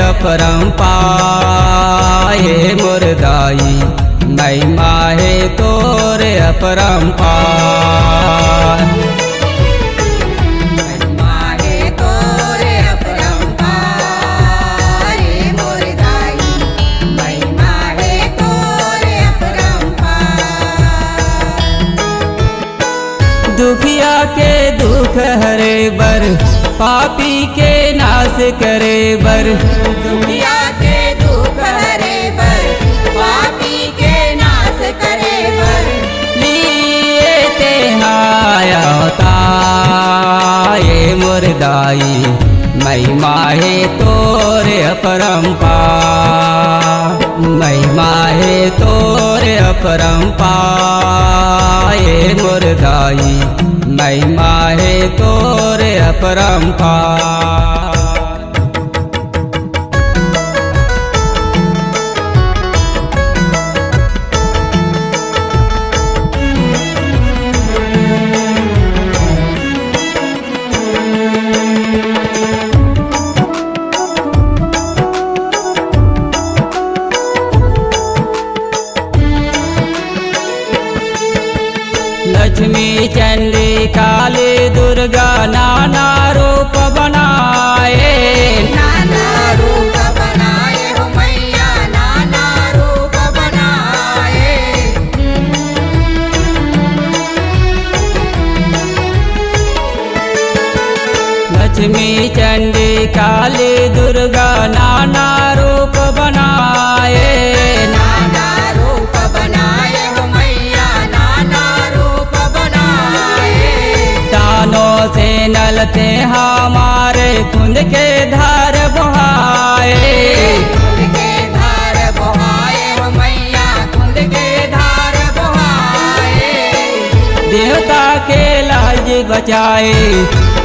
अपरंपार मुरदाई महिमा है तोर अपरंपार। दुखिया के दुख हरे बर पापी के नाश करे बर। दुखिया के दुख हरे बर पापी के नाश करे बर। लिए ते अवतार मुरदाई महिमा है तोर अपरंपार। महिमा है तोर अपरंपार मुरदाई महिमा है तोर अपरंपार। लक्ष्मी चंडी काली दुर्गा नाना रूप बनाए। नाना रूप बनाए हो मैया नाना रूप बनाए। लक्ष्मी चंडी काली दुर्गा नाना रूप बनाए। नाना रूप बनाए हो मैया नाना रूप बनाए। दानों से नलते हमारे कुंद के धार बहाए। कुंद के धार बहाए हो मैया कुंद के धार बहाए। देवता के लाज बचाए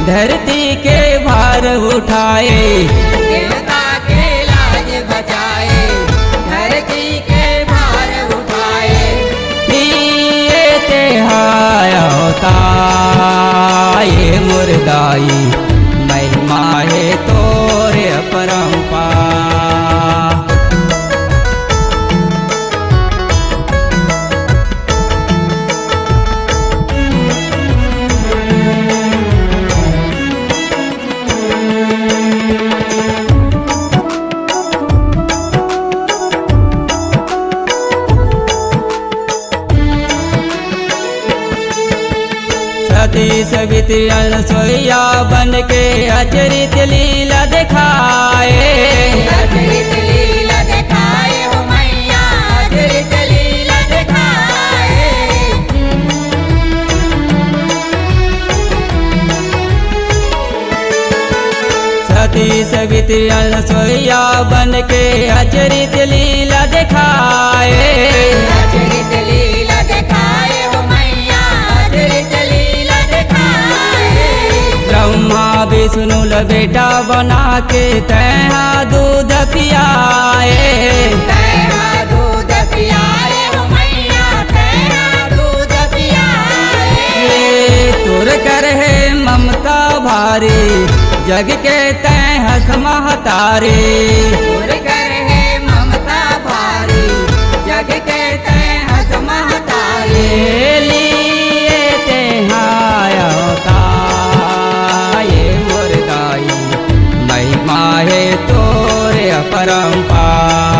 धरती के भार उठाए। देवता के लाज बचाए धरती के भार उठाए। लिए ते अवतार मुरदाई महिमा है तोर अपरंपार। सती सवित्री सोया बन के अचरित लीला दिखाए। अचरित लीला दिखाए हो मैया अचरित लीला दिखाए। सती सवित्री सोया बन के अचरित लीला दिखाए। अचरित लीला दिखाए हो मैया अचरित लीला दिखाए। ब्रह्मा विष्णु बेटा बना के तैहा दूध पियाए। तैहा दूध पियाए हो मैया तैहा दूध पियाए। तुर कर है ममता भारी जग के तैहा समहतारे। तुर कर है ममता भारी जग के तैहा समहतारे। लिए ते अवतार मुरदाई महिमा है तोर अपरंपार।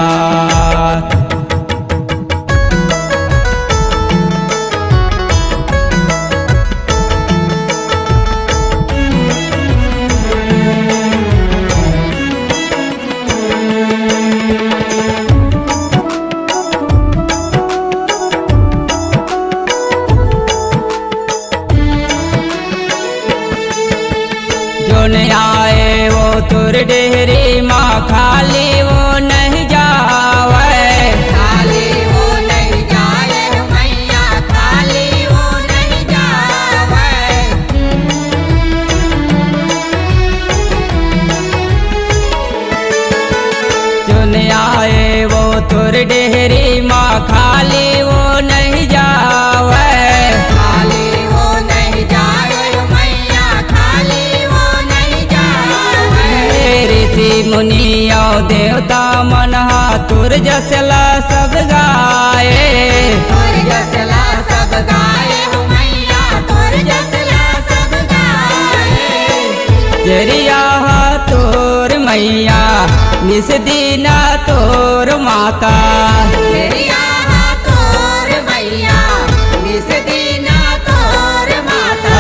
जो न आए वो तुर डेहरी माँ खाली वो नहीं जावे। खाली वो नहीं जाए हो मैया खाली वो नहीं जावे। जो न आए वो तुर डेहरी माँ खाली वो नहीं जावे। खाली वो नहीं जाए हो मैया खाली वो नहीं जाए। ऋषि मुनि और देवता मन तुर जसला सब गाए तोर जसला सब गाए हो मैया तोर जसला सब गाए जरिया तोर मैया निस दीना तोर माता तेरिया तोर मैया निस दीना तोर माता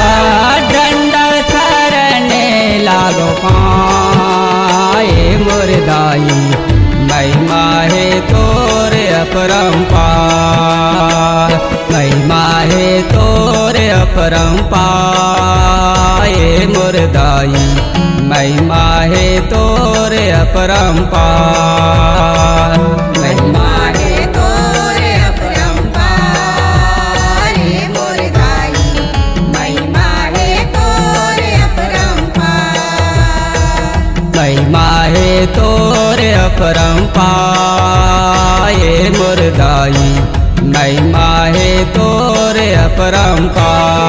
दंड सरने लागो पाए मुरदाई महिमा है तोर अपरंपार महिमा है तोर अपरंपार मुरदाई महिमा है तोर अपरंपार महिमा माहे तोर अपरंपार मुरदाई महिमा है तोर अपरंपार महिमा है तोर अपरंपार मुरदाई महिमा है तोर अपरंपार।